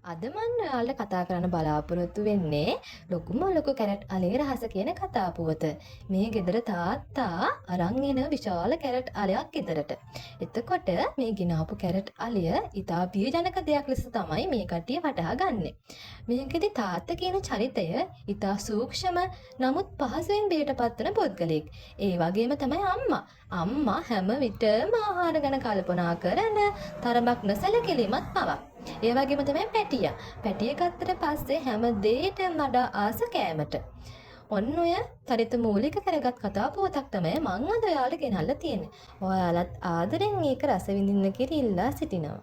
අද මම ඔයාලට කතා කරන්න බලාපොරොත්තු වෙන්නේ ලොකුම ලොකු කැරට් අලේ රහස කියන කතා පුවත. මේ ගෙදර තාත්තා අරන් එන විශාල කැරට් අලයක් ගෙදරට. එතකොට මේ ගෙනාපු කැරට් අලය ඉතා බියජනක දෙයක් ලෙස තමයි මේ කට්ටිය වටහා ගන්නෙ. මේකෙදි තාත්තා කියන චරිතය ඉතා සූක්ෂම නමුත් පහසුවෙන් බියටපත් වෙන පුද්ගලෙක්. ඒ වගේම තමයි අම්මා. අම්මා හැම විටම ආහාර ගැන කල්පනා කරන තරමක් නොසැලකිලිමත් පවක්. ඒ වගේම තමයි පැටියා. පැටිය ගත්තට පස්සේ හැම දෙයකටම වඩා ආස කෑමට. ඔන්න ඔය චරිත මූලික කරගත් කතා පුවතක් තමයි මම අද ඔයාලට ගෙනල්ලා තියෙන්නේ. ඔයාලත් ආදරෙන් මේක රස විඳින්න කියලා ඉල්ලා සිටිනවා.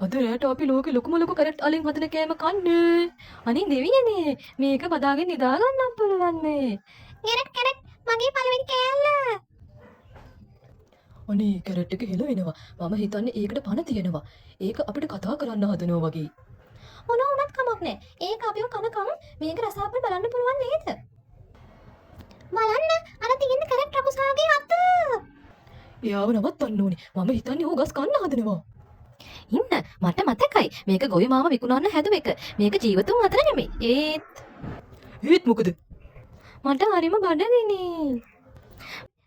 අද රැට අපි ලෝකෙ ලොකුම ලොකු කැරට් අලින් හදන කෑම කන්නේ. අනේ දෙවියනේ මේක බදාගෙන නිදා ගන්නම් පුළුවන් නේ. කැරට් මගේ පළවෙනි කෑල්ල. අනේ කැරට් එක හෙල වෙනවා. මම හිතන්නේ ඒකට පණ තියෙනවා. ඒක අපිට කතා කරන්න හදනවා වගේ. මොන වුණත් කමක් නැහැ. ඒක අපිව කනකම් මේක රසාප්පල් බලන්න පුළුවන් නේද? බලන්න අර තියෙන කැරට් රකුසාගේ අත. එයාව නවත්තන්න ඕනේ. මම හිතන්නේ ඌ ගස් කන්න හදනවා. ඉන්න මට මතකයි. මේක ගොවි මාම විකුණන්න හැදුව එක. මේක ජීවතුන් අතර නෙමෙයි. ඒත් මොකද? මට හරිම බඩගිනි.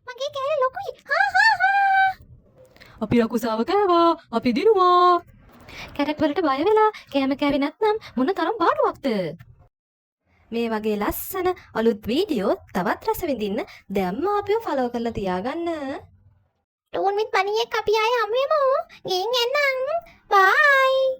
මගේ කෑල්ල ලොකුයි. හා. අපි රකුසාව කෑවා. අපි දිනුවා. කැරට් වලට බය වෙලා කෑම කෑවේ නැත්නම් මොන තරම් පාඩුවක්ද? මේ වගේ ලස්සන අලුත් වීඩියෝ තවත් රස විඳින්න දැම්ම අපිව ෆලෝ කරලා තියාගන්න. ටෝන් විත් බණියෙක් අපි ආයේ හමු වෙමු. ගෙන් එන්නම්. බයි.